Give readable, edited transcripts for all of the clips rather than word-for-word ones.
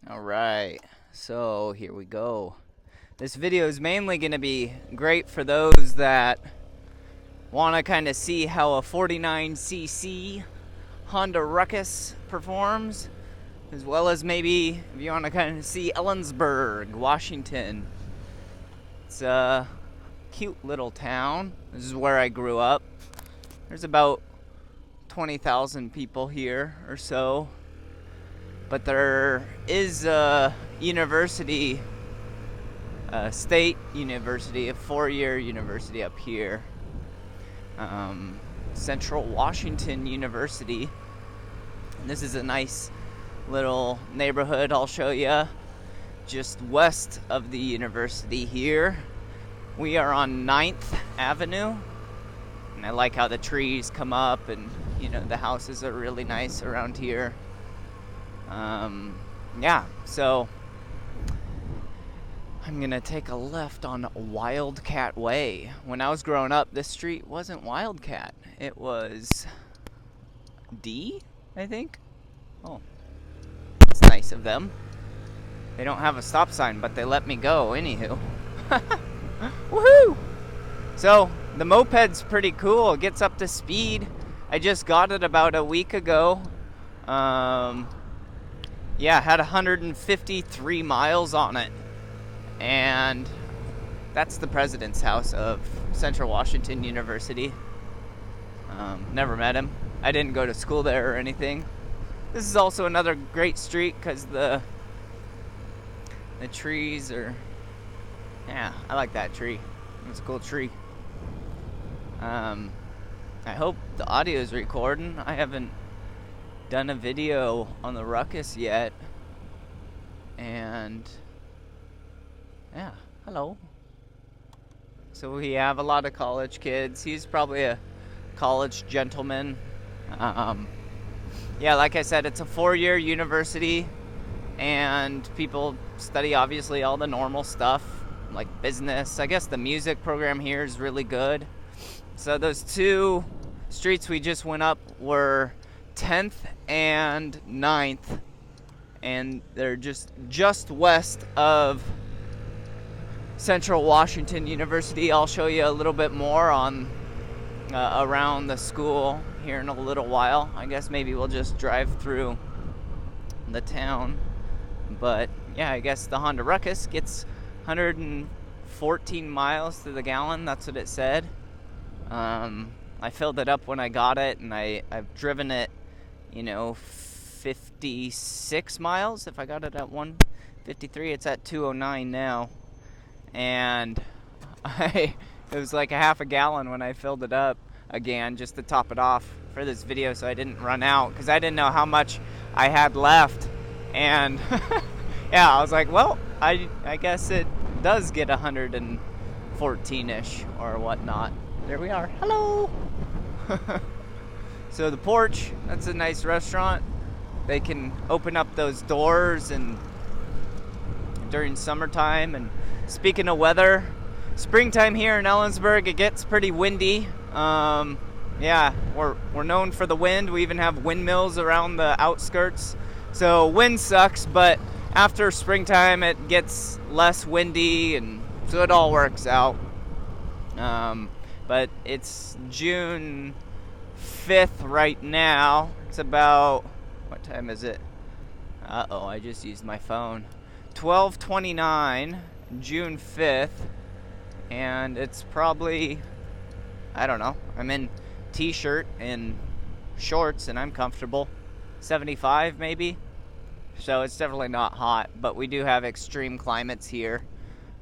Alright, so here we go. This video is mainly going to be great for those that want to kind of see how a 49cc Honda Ruckus performs, as well as maybe if you want to kind of see Ellensburg, Washington. It's a cute little town. This is where I grew up. There's about 20,000 people here or so. But there is a university, a state university, a four-year university up here. Central Washington University. And this is a nice little neighborhood I'll show you. Just west of the university here. We are on 9th Avenue. And I like how the trees come up and, the houses are really nice around here. So I'm gonna take a left on Wildcat Way. When I was growing up, this street wasn't Wildcat. It was D, I think. Oh, it's nice of them. They don't have a stop sign, but they let me go anywho. Woohoo! So the moped's pretty cool. It gets up to speed. I just got it about a week ago. Had 153 miles on it. And that's the president's house of Central Washington University. Never met him. I didn't go to school there or anything. This is also another great street because the trees are... Yeah, I like that tree. It's a cool tree. I hope the audio is recording. I haven't done a video on the Ruckus yet. And yeah, hello. So we have a lot of college kids. He's probably a college gentleman. Like I said, it's a four-year university, and people study obviously all the normal stuff like business. I guess the music program here is really good. So those two streets we just went up were 10th and 9th, and they're just west of Central Washington University. I'll show you a little bit more on around the school here in a little while. I guess maybe we'll just drive through the town. But yeah, I guess the Honda Ruckus gets 114 miles to the gallon. That's what it said. I filled it up when I got it, and I've driven it 56 miles. If I got it at 153, it's at 209 now. And it was like a half a gallon when I filled it up again, just to top it off for this video so I didn't run out, because I didn't know how much I had left. And I was like, well, I guess it does get 114-ish or whatnot. There we are. Hello! So the porch, that's a nice restaurant. They can open up those doors and during summertime. And speaking of weather, springtime here in Ellensburg, it gets pretty windy. We're known for the wind. We even have windmills around the outskirts. So wind sucks, but after springtime it gets less windy, and so it all works out. But it's June 5th right now. It's about, what time is it? I just used my phone. 12:29, June 5th, and it's probably, I don't know, I'm in t-shirt and shorts and I'm comfortable. 75 maybe. So it's definitely not hot, but we do have extreme climates here.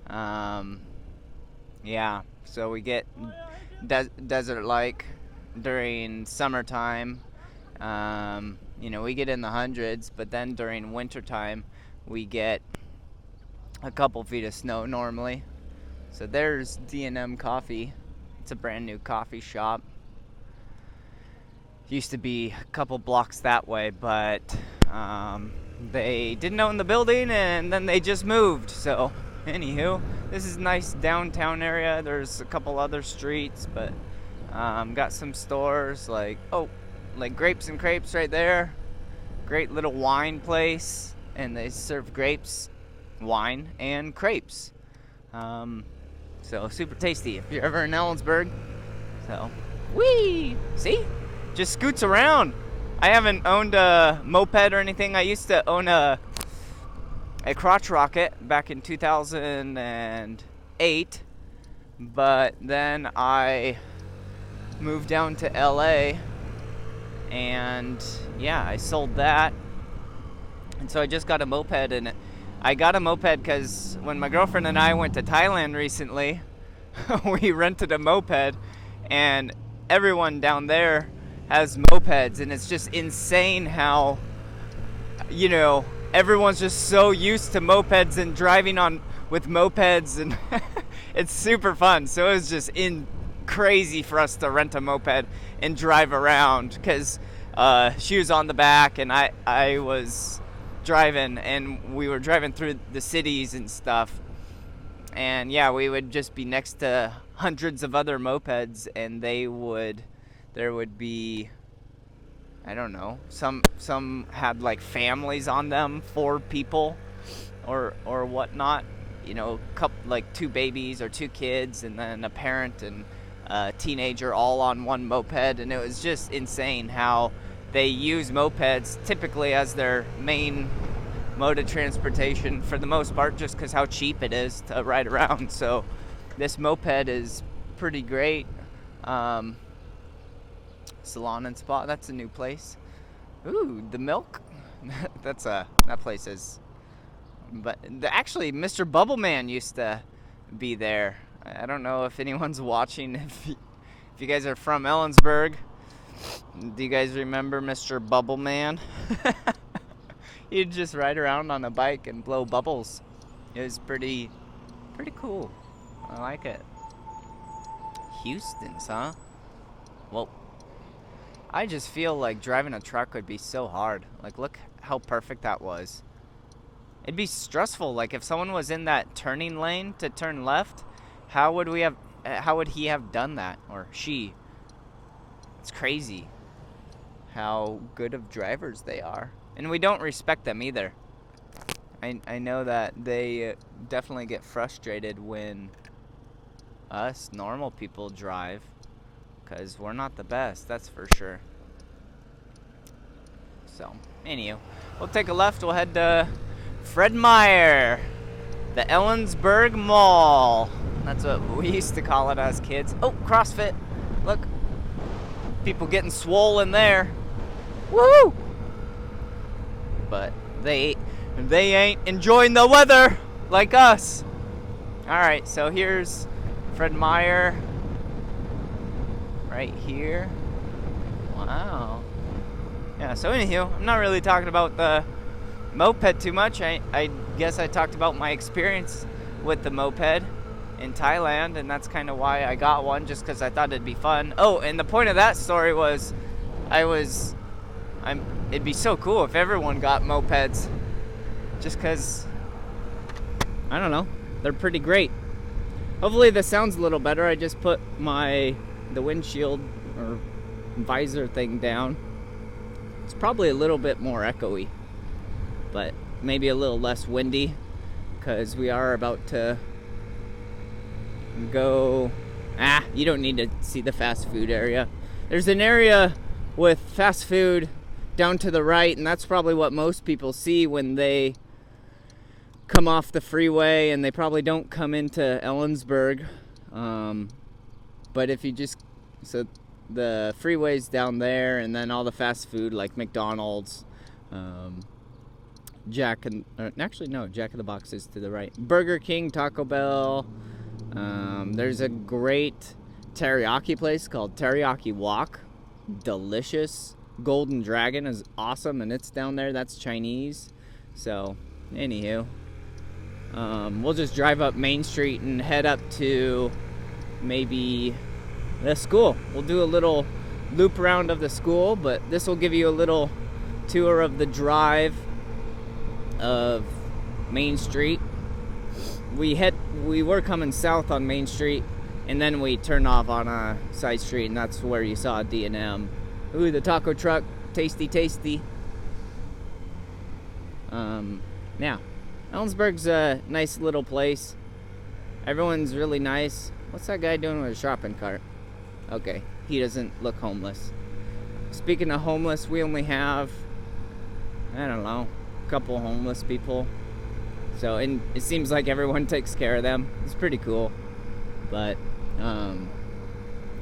So we get desert-like during summertime. We get in the hundreds, but then during wintertime we get a couple feet of snow normally. So there's D&M Coffee. It's a brand new coffee shop. Used to be a couple blocks that way, but they didn't own the building and then they just moved. So anywho, this is a nice downtown area. There's a couple other streets, but got some stores like Grapes and Crepes right there. Great little wine place. and they serve grapes, wine, and crepes. So super tasty if you're ever in Ellensburg. So, whee! See? Just scoots around. I haven't owned a moped or anything. I used to own a crotch rocket back in 2008, but then I moved down to LA, and yeah, I sold that, and so I just got a moped. And I got a moped because when my girlfriend and I went to Thailand recently, we rented a moped, and everyone down there has mopeds, and it's just insane how, you know, everyone's just so used to mopeds and driving on with mopeds, and it's super fun. So it was just crazy for us to rent a moped and drive around, because she was on the back and I was driving, and we were driving through the cities and stuff, and yeah, we would just be next to hundreds of other mopeds, and there would be, I don't know, some had like families on them, 4 people or whatnot, you know, like 2 babies or 2 kids, and then a parent and a teenager all on one moped. And it was just insane how they use mopeds typically as their main mode of transportation for the most part, just because how cheap it is to ride around. So this moped is pretty great. Salon and Spa, that's a new place. Ooh, the milk. That place is. But actually, Mr. Bubbleman used to be there. I don't know if anyone's watching. If you guys are from Ellensburg, do you guys remember Mr. Bubbleman? He'd just ride around on a bike and blow bubbles. It was pretty cool. I like it. Houston's, huh? Well, I just feel like driving a truck would be so hard. Like, look how perfect that was. It'd be stressful. Like, if someone was in that turning lane to turn left, how would he have done that, or she? It's crazy how good of drivers they are, and we don't respect them either. I know that they definitely get frustrated when us normal people drive, because we're not the best, that's for sure. So, anywho, we'll take a left. We'll head to Fred Meyer, the Ellensburg Mall. That's what we used to call it as kids. Oh, CrossFit. Look. People getting swollen there. Woo! But they ain't enjoying the weather like us. Alright, so here's Fred Meyer. Right here. Wow. Yeah, so anywho, I'm not really talking about the moped too much. I guess I talked about my experience with the moped in Thailand, and that's kind of why I got one, just because I thought it'd be fun. Oh, and the point of that story was it'd be so cool if everyone got mopeds, just because, I don't know, they're pretty great. Hopefully this sounds a little better. I just put the windshield or visor thing down. It's probably a little bit more echoey, but maybe a little less windy, because we are about to go. You don't need to see the fast food area. There's an area with fast food down to the right, and that's probably what most people see when they come off the freeway, and they probably don't come into Ellensburg. But if you just, so the freeway's down there, and then all the fast food like McDonald's, Jack in the Box is to the right. Burger King, Taco Bell. There's a great teriyaki place called Teriyaki Wok. Delicious. Golden Dragon is awesome, and it's down there. That's Chinese. So, anywho, we'll just drive up Main Street and head up to maybe the school. We'll do a little loop around of the school, but this will give you a little tour of the drive of Main Street. We were coming south on Main Street, and then we turned off on a side street, and that's where you saw D&M. Ooh, the taco truck, tasty. Yeah, Ellensburg's a nice little place. Everyone's really nice. What's that guy doing with a shopping cart? Okay, he doesn't look homeless. Speaking of homeless, we only have, I don't know, a couple homeless people. So, and it seems like everyone takes care of them. It's pretty cool. But,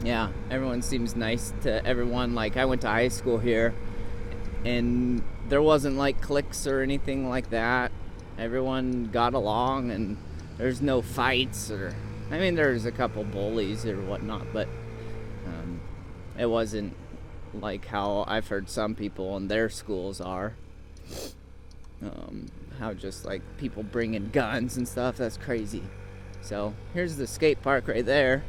yeah, everyone seems nice to everyone. Like, I went to high school here, and there wasn't, like, cliques or anything like that. Everyone got along, and there's no fights, or, I mean, there's a couple bullies or whatnot, but it wasn't like how I've heard some people in their schools are. How just like people bringing guns and stuff, that's crazy. So here's the skate park right there.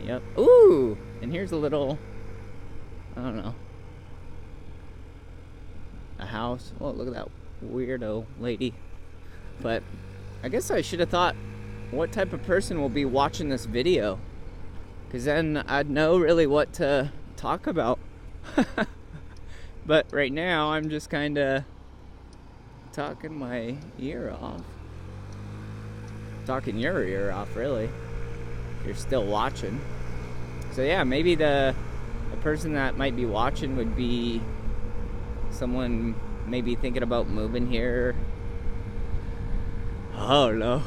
Yep. Ooh, and here's a little, I don't know, a house. Oh, look at that weirdo lady. But I guess I should have thought what type of person will be watching this video, because then I'd know really what to talk about. But right now I'm just kind of talking my ear off. Talking your ear off, really. If you're still watching. So yeah, maybe the person that might be watching would be someone maybe thinking about moving here. Oh no.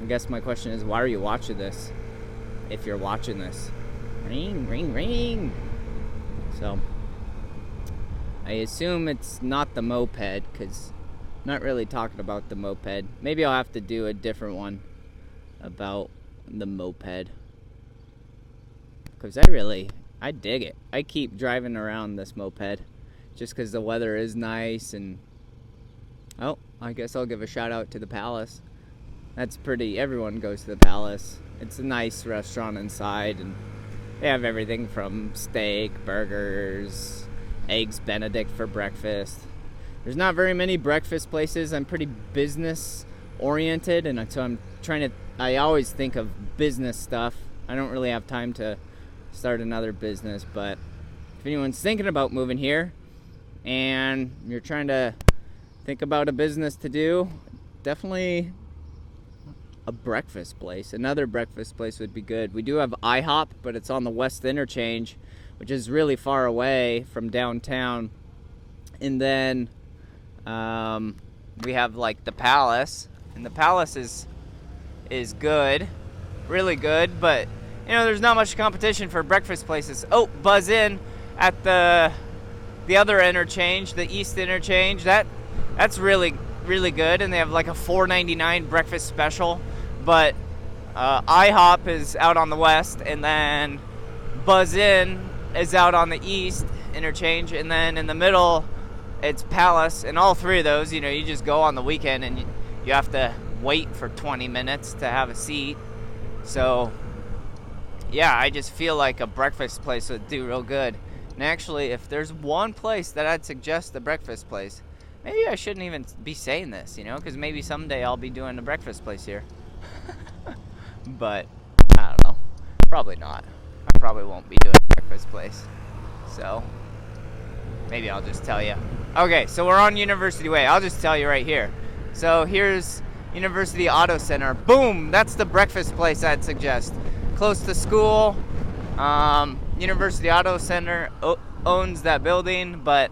I guess my question is, why are you watching this? If you're watching this. Ring, ring, ring. So I assume it's not the moped, because I'm not really talking about the moped. Maybe I'll have to do a different one about the moped, because I dig it. I keep driving around this moped just because the weather is nice. And oh, I guess I'll give a shout out to the Palace. That's pretty. Everyone goes to the Palace. It's a nice restaurant inside, and they have everything from steak, burgers, eggs Benedict for breakfast. There's not very many breakfast places. I'm pretty business oriented, and so I always think of business stuff. I don't really have time to start another business, but if anyone's thinking about moving here and you're trying to think about a business to do, definitely a breakfast place. Another breakfast place would be good. We do have IHOP, but it's on the West Interchange, which is really far away from downtown. And then we have like the Palace, and the Palace is good, really good, but you know, there's not much competition for breakfast places. Oh, Buzz Inn at the other interchange, the East Interchange, that's really good, and they have like a $4.99 breakfast special. But IHOP is out on the west, and then Buzz Inn is out on the East Interchange, and then in the middle it's Palace. And all three of those, you know, you just go on the weekend and you have to wait for 20 minutes to have a seat. So yeah, I just feel like a breakfast place would do real good. And actually, if there's one place that I'd suggest, a breakfast place, maybe I shouldn't even be saying this, you know, because maybe someday I'll be doing a breakfast place here. But I don't know, probably not. I probably won't be doing a breakfast place, so maybe I'll just tell you. Okay, so we're on University Way. I'll just tell you right here. So here's University Auto Center. Boom, that's the breakfast place I'd suggest. Close to school. University Auto Center owns that building, but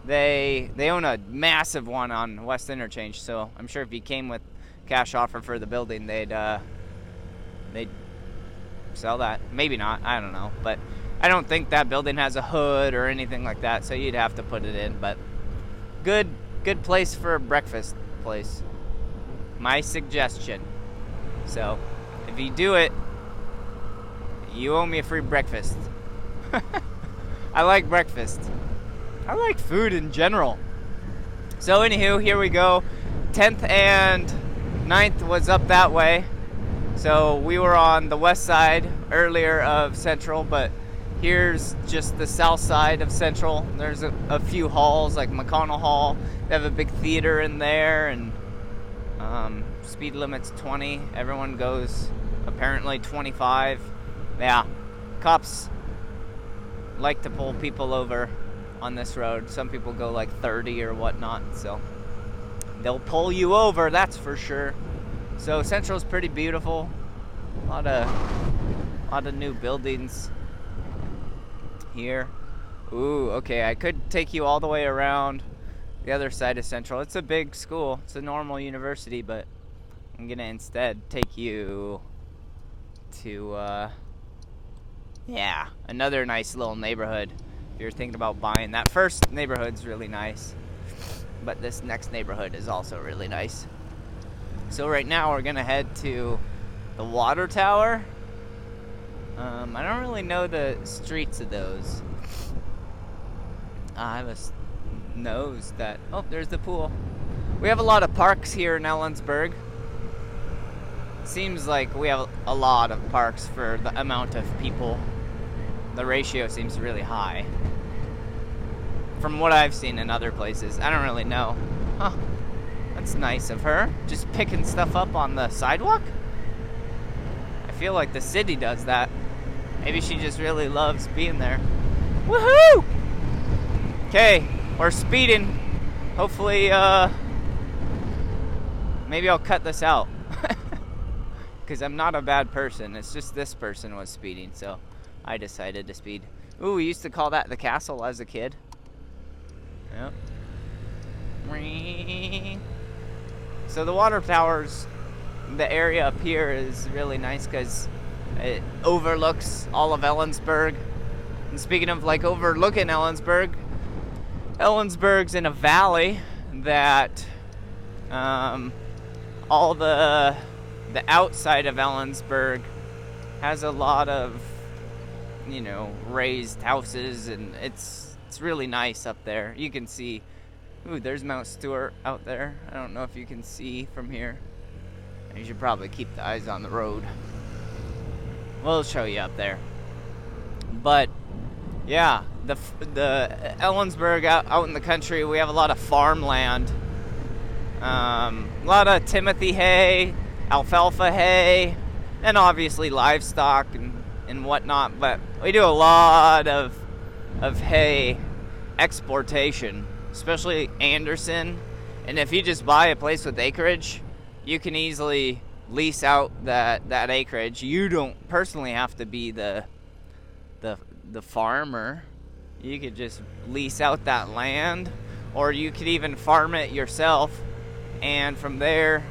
they own a massive one on West Interchange. So I'm sure if you came with cash offer for the building, they'd sell that. Maybe not, I don't know, but I don't think that building has a hood or anything like that, so you'd have to put it in. But good place for a breakfast place, my suggestion. So if you do it, you owe me a free breakfast. I like breakfast. I like food in general. So anywho, here we go. 10th and 9th was up that way. So we were on the west side earlier of Central, but here's just the south side of Central. There's a few halls, like McConnell Hall. They have a big theater in there, and speed limit's 20. Everyone goes apparently 25. Yeah, cops like to pull people over on this road. Some people go like 30 or whatnot, so they'll pull you over, that's for sure. So Central's pretty beautiful. A lot of new buildings here. Ooh, okay, I could take you all the way around the other side of Central. It's a big school. It's a normal university, but I'm gonna instead take you to yeah, another nice little neighborhood. If you're thinking about buying, that first neighborhood's really nice, but this next neighborhood is also really nice. So right now we're gonna head to the water tower. I don't really know the streets of those. I have a nose that, oh, there's the pool. We have a lot of parks here in Ellensburg. Seems like we have a lot of parks for the amount of people. The ratio seems really high. From what I've seen in other places, I don't really know. Huh, that's nice of her. Just picking stuff up on the sidewalk? I feel like the city does that. Maybe she just really loves being there. Woohoo! Okay, we're speeding. Hopefully, maybe I'll cut this out. Because I'm not a bad person. It's just this person was speeding, so I decided to speed. Ooh, we used to call that the castle as a kid. Yep. So the water towers, the area up here is really nice because it overlooks all of Ellensburg. And speaking of like overlooking Ellensburg, Ellensburg's in a valley that all the outside of Ellensburg has a lot of, you know, raised houses, and it's really nice up there. You can see, ooh, there's Mount Stewart out there. I don't know if you can see from here. You should probably keep the eyes on the road. We'll show you up there. But yeah, the Ellensburg out in the country, we have a lot of farmland. A lot of Timothy hay, alfalfa hay, and obviously livestock and whatnot. But we do a lot of hay exportation, especially Anderson. And if you just buy a place with acreage, you can easily lease out that acreage. You don't personally have to be the farmer. You could just lease out that land, or you could even farm it yourself, and from there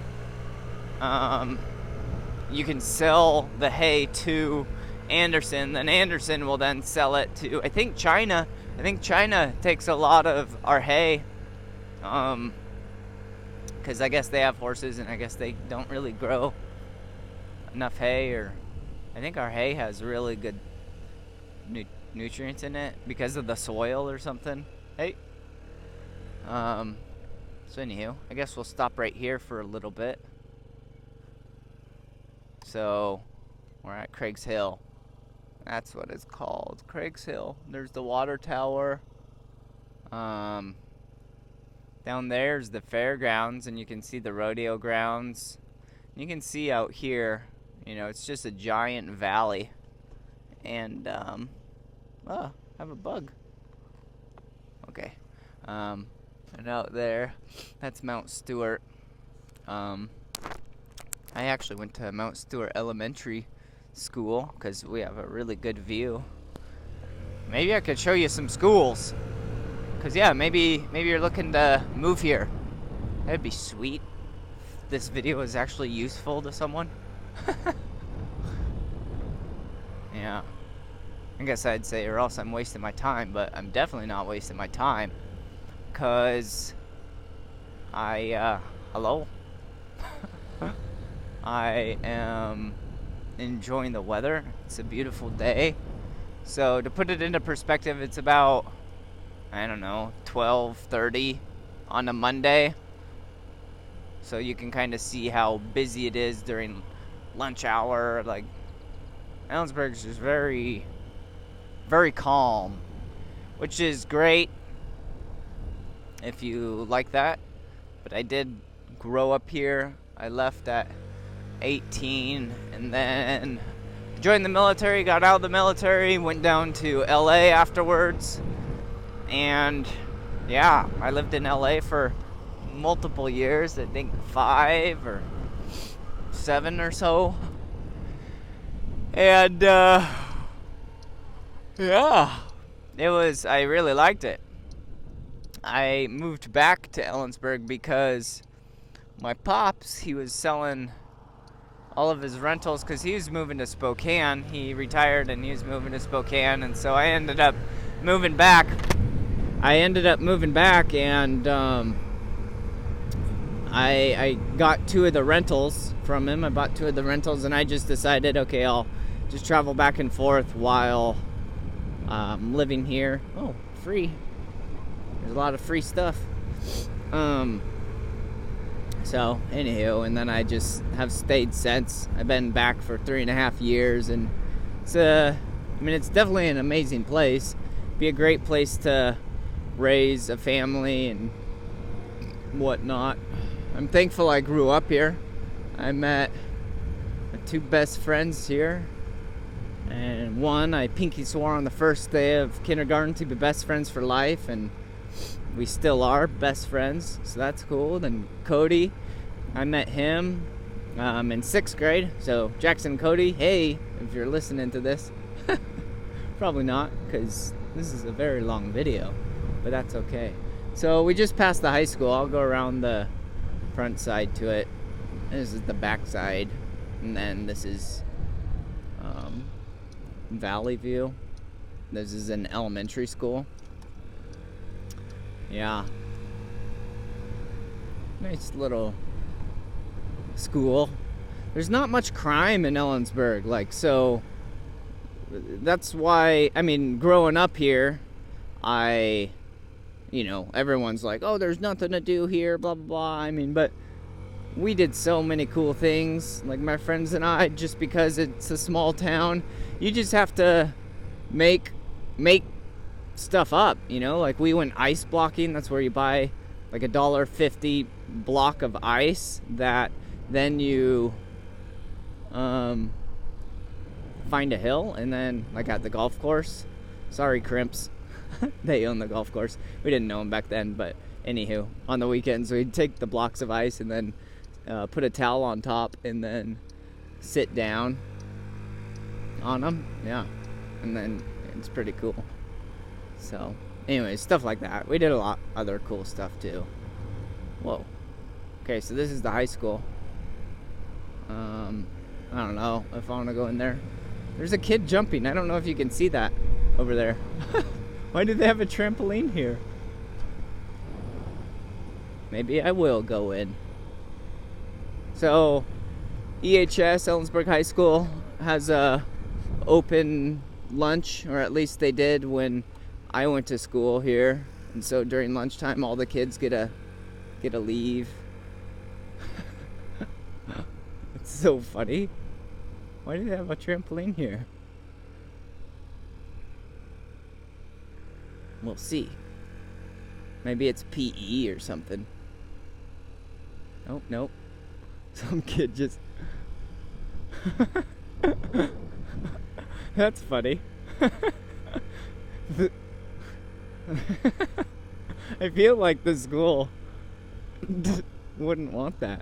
you can sell the hay to Anderson. Then Anderson will then sell it to, I think China takes a lot of our hay, because I guess they have horses, and I guess they don't really grow enough hay, or I think our hay has really good nutrients in it because of the soil or something. Hey. So anywho, I guess we'll stop right here for a little bit. So we're at Craig's Hill. That's what it's called, Craig's Hill. There's the water tower. Down there's the fairgrounds, and you can see the rodeo grounds. You can see out here, you know, it's just a giant valley. And oh, I have a bug. Okay. And out there, that's Mount Stewart. I actually went to Mount Stewart Elementary School because we have a really good view. Maybe I could show you some schools. Because, yeah, maybe you're looking to move here. That'd be sweet if this video is actually useful to someone. Yeah. I guess I'd say, or else I'm wasting my time, but I'm definitely not wasting my time. Because hello? I am enjoying the weather. It's a beautiful day. So to put it into perspective, it's about, I don't know, 12:30 on a Monday. So you can kind of see how busy it is during lunch hour. Like, Ellensburg is just very, very calm, which is great if you like that. But I did grow up here. I left at 18 and then joined the military, got out of the military, went down to LA afterwards, And yeah, I lived in LA for multiple years, I think 5 or 7 or so. And yeah, I really liked it. I moved back to Ellensburg because my pops, he was selling all of his rentals because he was moving to Spokane. He retired and he was moving to Spokane, and so I ended up moving back. And I got 2 of the rentals from him. I bought 2 of the rentals, and I just decided, okay, I'll just travel back and forth while living here. Oh, free. There's a lot of free stuff. So, anywho, and then I just have stayed since. I've been back for 3.5 years, and it's definitely an amazing place. Be a great place to raise a family and whatnot. I'm thankful I grew up here. I met my 2 best friends here, and one I pinky swore on the first day of kindergarten to be best friends for life, and we still are best friends, so that's cool. Then Cody, I met him in 6th grade. So Jackson, Cody, hey, if you're listening to this. Probably not, because this is a very long video, but that's okay. So we just passed the high school. I'll go around the front side to it. This is the back side, and then this is Valley View. This is an elementary school. Yeah. Nice little school. There's not much crime in Ellensburg, so that's why, growing up here, everyone's like, oh, there's nothing to do here, blah, blah, blah. But we did so many cool things, like my friends and I, just because it's a small town. You just have to make stuff up, like we went ice blocking. That's where you buy like $1.50 block of ice that then you find a hill, and then like at the golf course, sorry crimps, they own the golf course. We didn't know them back then, but anywho, on the weekends we'd take the blocks of ice and then put a towel on top and then sit down on them. Yeah, and then it's pretty cool. So, anyways, stuff like that. We did a lot other cool stuff too. Whoa. Okay, so this is the high school. I don't know if I want to go in there. There's a kid jumping. I don't know if you can see that over there. Why do they have a trampoline here? Maybe I will go in. So, EHS, Ellensburg High School, has a open lunch, or at least they did when I went to school here. And so during lunchtime, all the kids get a leave. It's so funny. Why do they have a trampoline here? We'll see. Maybe it's PE or something. Nope. Some kid just... That's funny. I feel like the school wouldn't want that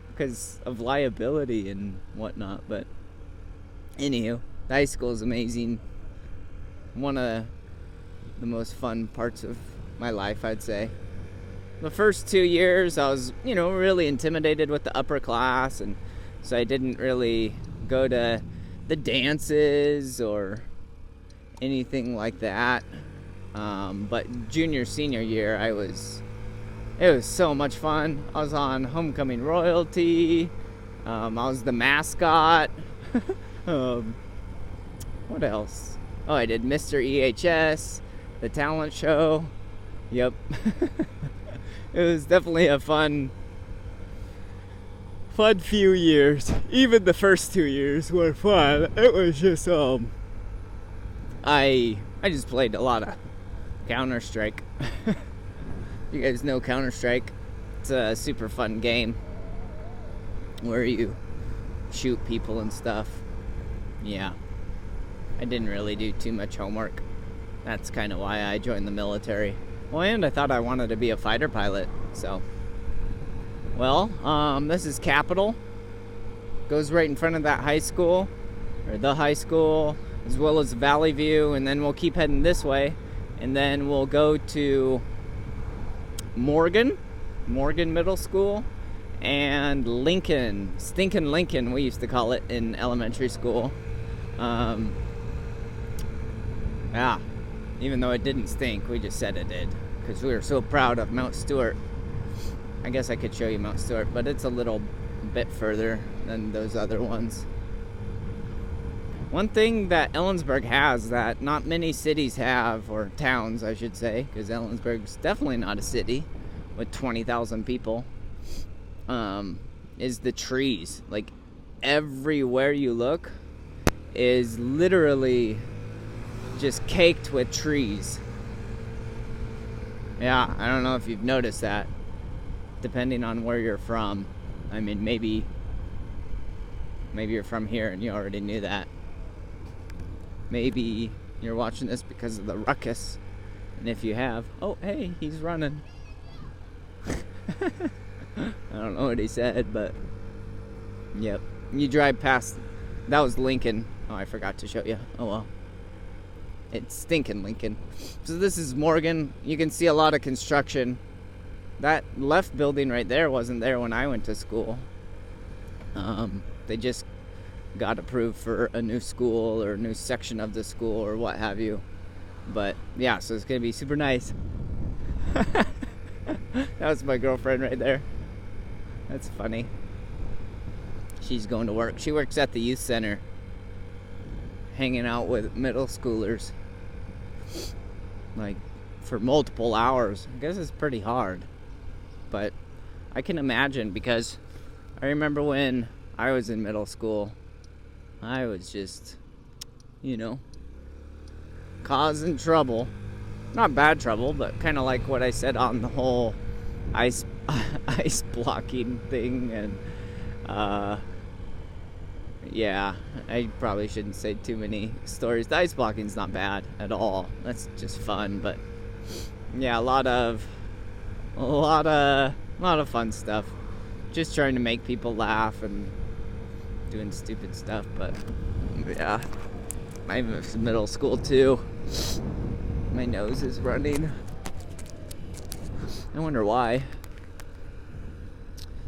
because of liability and whatnot, but anywho, the high school is amazing. One of the most fun parts of my life, I'd say. The first 2 years, I was, really intimidated with the upper class, and so I didn't really go to the dances or anything like that. But junior, senior year, it was so much fun. I was on Homecoming Royalty. I was the mascot. What else? Oh, I did Mr. EHS, the talent show. Yep. It was definitely a fun few years. Even the first 2 years were fun. It was just I just played a lot of Counter-Strike. You guys know Counter-Strike? It's a super fun game where you shoot people and stuff. Yeah. I didn't really do too much homework. That's kind of why I joined the military. Well, and I thought I wanted to be a fighter pilot, so. Well, this is Capitol. Goes right in front of that high school, or the high school, as well as Valley View, and then we'll keep heading this way, and then we'll go to Morgan Middle School, and Lincoln, Stinkin' Lincoln, we used to call it in elementary school. Yeah, even though it didn't stink, we just said it did, because we were so proud of Mount Stewart. I guess I could show you Mount Stewart, but it's a little bit further than those other ones. One thing that Ellensburg has that not many cities have, or towns I should say, because Ellensburg's definitely not a city with 20,000 people, is the trees. Like, everywhere you look is literally just caked with trees. Yeah, I don't know if you've noticed that, depending on where you're from. I mean, maybe you're from here and you already knew that. Maybe you're watching this because of the Ruckus, and if you have, oh hey, he's running. I don't know what he said, but yep. You drive past, that was Lincoln. Oh, I forgot to show you. Oh well. It's Stinkin' Lincoln. So this is Morgan. You can see a lot of construction. That left building right there wasn't there when I went to school. They just got approved for a new school or a new section of the school or what have you. But yeah, so it's gonna be super nice. That was my girlfriend right there. That's funny. She's going to work. She works at the youth center, hanging out with middle schoolers, like for multiple hours. I guess it's pretty hard, but I can imagine, because I remember when I was in middle school, I was just, causing trouble. Not bad trouble, but kind of like what I said on the whole ice blocking thing. And yeah, I probably shouldn't say too many stories. The ice blocking's not bad at all. That's just fun. But yeah, a lot of fun stuff. Just trying to make people laugh and doing stupid stuff. But yeah, I was in middle school too. My nose is running. I wonder why.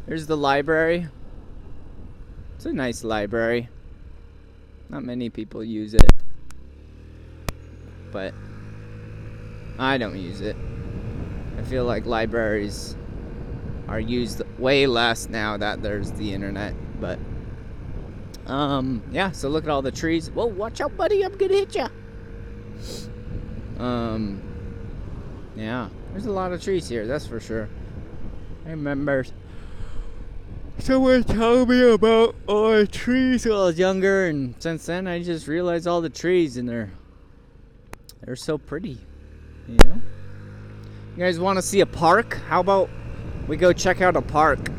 There's the library. It's a nice library. Not many people use it, but I don't use it. I feel like libraries are used way less now that there's the internet. But yeah, so look at all the trees. Whoa, watch out, buddy, I'm gonna hit ya. Yeah, there's a lot of trees here, that's for sure. I remember someone told me about all the trees when I was younger, and since then I just realized all the trees, and they're so pretty, You guys want to see a park? How about we go check out a park,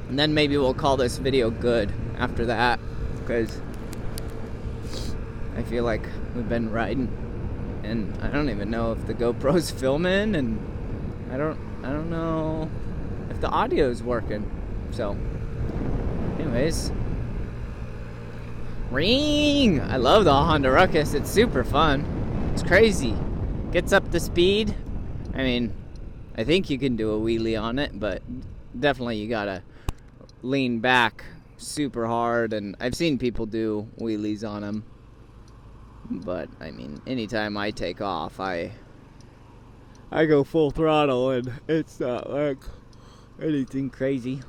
and then maybe we'll call this video good after that, because I feel like we've been riding, and I don't even know if the GoPro's filming, and I don't know if the audio's working. So, anyways, ring! I love the Honda Ruckus. It's super fun. It's crazy. Gets up to speed. I mean, I think you can do a wheelie on it, but definitely you gotta lean back super hard, and I've seen people do wheelies on them. But I mean, anytime I take off, I go full throttle, and it's not like anything crazy.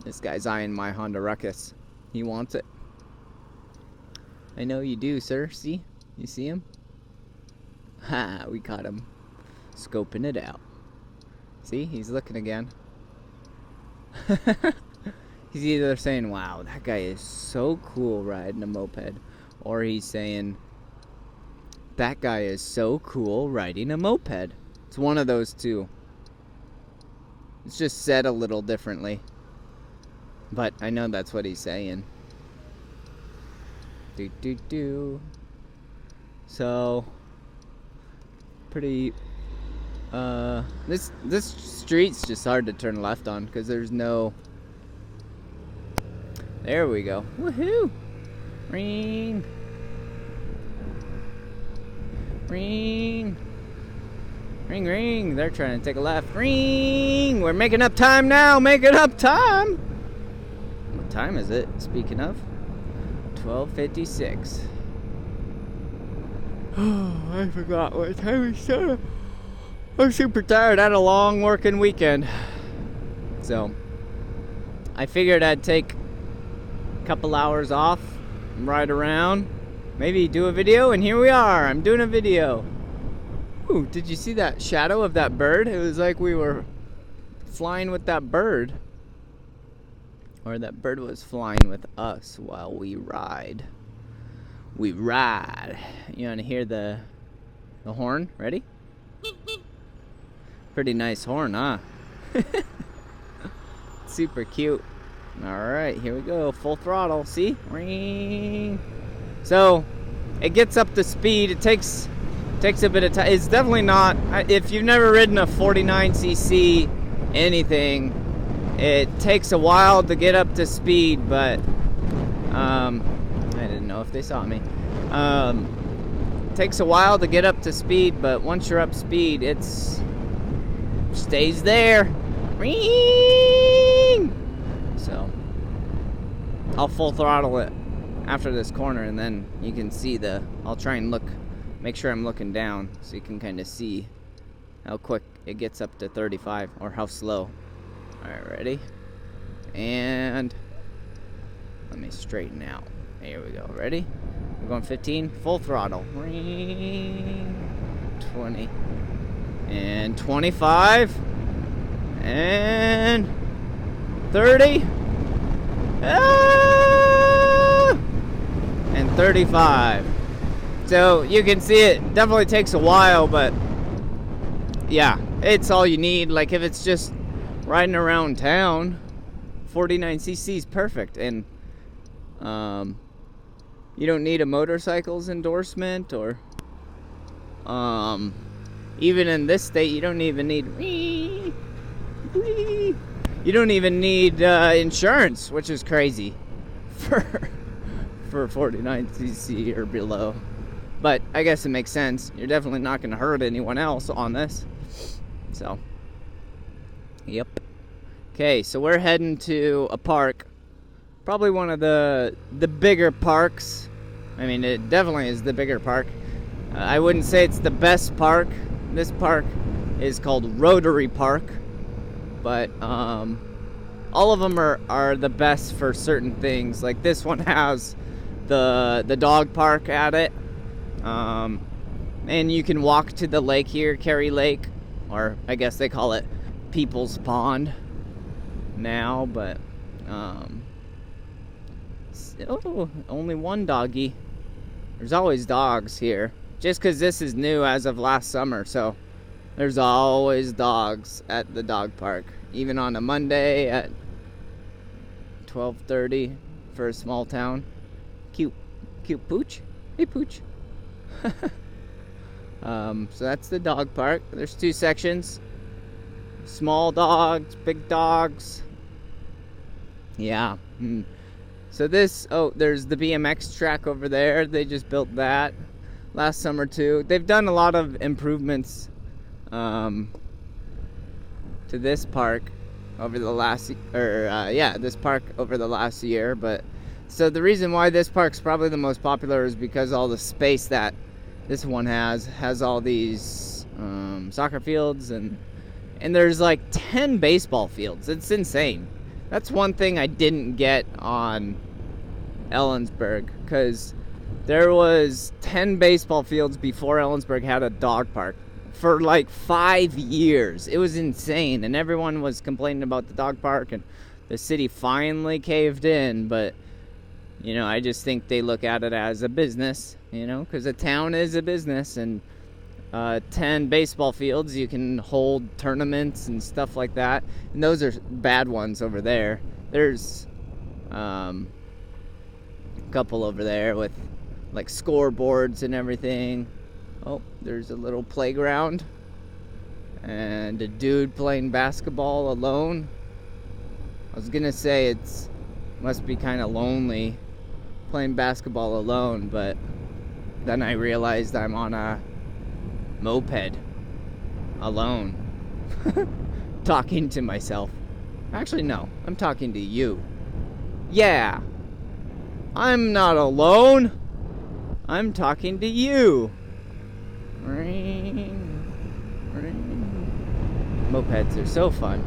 This guy's eyeing my Honda Ruckus. He wants it. I know you do, sir. See? You see him? Ha! We caught him scoping it out. See? He's looking again. He's either saying, wow, that guy is so cool riding a moped, or he's saying, that guy is so cool riding a moped. It's one of those two. It's just said a little differently, but I know that's what he's saying. So pretty. This street's just hard to turn left on because there's no. There we go. Woohoo! Ring. Ring. Ring, ring. They're trying to take a left. Ring. We're making up time now. Making up time. What time is it? Speaking of, 12:56. Oh, I forgot what time we started. I'm super tired. I had a long working weekend. So, I figured I'd take a couple hours off, ride around, maybe do a video, and here we are. I'm doing a video. Ooh, did you see that shadow of that bird? It was like we were flying with that bird. Or that bird was flying with us while we ride. We ride. You want to hear the horn? Ready? Pretty nice horn, huh? Super cute. Alright, here we go. Full throttle. See? Ring. So, it gets up to speed. It takes a bit of time. It's definitely not... If you've never ridden a 49cc anything, it takes a while to get up to speed, but... I didn't know if they saw me. Takes a while to get up to speed, but once you're up speed, it's... stays there. Ring! So, I'll full throttle it after this corner, and then you can see I'll try and make sure I'm looking down so you can kind of see how quick it gets up to 35, or how slow. Alright, ready? And let me straighten out. Here we go. Ready? We're going 15. Full throttle. Ring. 20. And 25. And 30. Ah! And 35. So you can see it definitely takes a while, but yeah, it's all you need. Like if it's just riding around town, 49cc is perfect. And you don't need a motorcycles endorsement, or even in this state you don't even need insurance, which is crazy for 49cc or below. But I guess it makes sense. You're definitely not going to hurt anyone else on this. So, yep. Okay, so we're heading to a park. Probably one of the bigger parks. I mean, it definitely is the bigger park. I wouldn't say it's the best park. This park is called Rotary Park. But all of them are the best for certain things. Like this one has the dog park at it. And you can walk to the lake here, Cary Lake, or I guess they call it People's Pond now, but only one doggy. There's always dogs here, just because this is new as of last summer, so there's always dogs at the dog park, even on a Monday at 12:30 for a small town. Cute pooch. Hey pooch. So that's the dog park. There's two sections. Small dogs, big dogs. Yeah. So there's the BMX track over there. They just built that last summer too. They've done a lot of improvements to this park over the last this park over the last year. But so the reason why this park's probably the most popular is because all the space that this one has all these soccer fields, and there's like 10 baseball fields. It's insane. That's one thing I didn't get on Ellensburg, because there was 10 baseball fields before Ellensburg had a dog park for like 5 years. It was insane, and everyone was complaining about the dog park, and the city finally caved in. But you know, I just think they look at it as a business, you know, because a town is a business, and 10 baseball fields, you can hold tournaments and stuff like that, and those are bad ones over there. There's a couple over there with like scoreboards and everything, Oh, there's a little playground and a dude playing basketball alone. I was gonna say it's must be kind of lonely playing basketball alone, but then I realized I'm on a moped alone talking to myself. Actually, no, I'm talking to you. Yeah, I'm not alone. I'm talking to you. Ring, ring. Mopeds are so fun.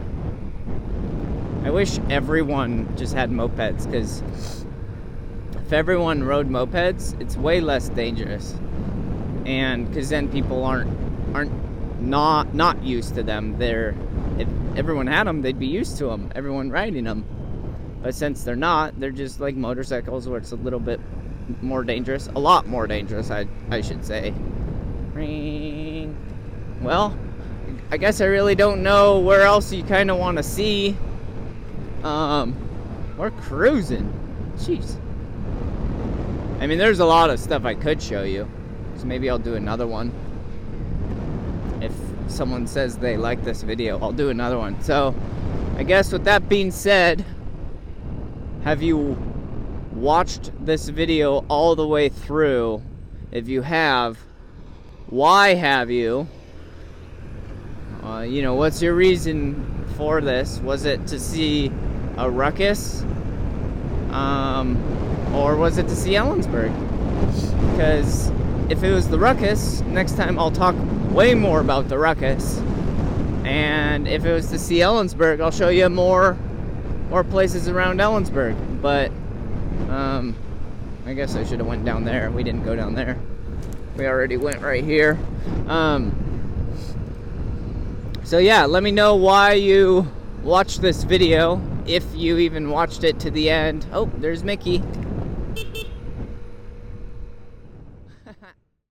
I wish everyone just had mopeds, because if everyone rode mopeds, it's way less dangerous. And because then people aren't not used to them. If everyone had them, they'd be used to them. Everyone riding them. But since they're not, they're just like motorcycles, where it's a little bit more dangerous. A lot more dangerous, I should say. Ring. Well, I guess I really don't know where else you kind of want to see. We're cruising. Jeez. I mean, there's a lot of stuff I could show you. So maybe I'll do another one. If someone says they like this video, I'll do another one. So, I guess with that being said, have you watched this video all the way through? If you have, why have you? What's your reason for this? Was it to see a ruckus? Or was it to see Ellensburg? Because if it was the ruckus, next time I'll talk way more about the ruckus. And if it was to see Ellensburg, I'll show you more places around Ellensburg. But I guess I should have went down there. We didn't go down there. We already went right here. So yeah, let me know why you watched this video, if you even watched it to the end. Oh, there's Mickey.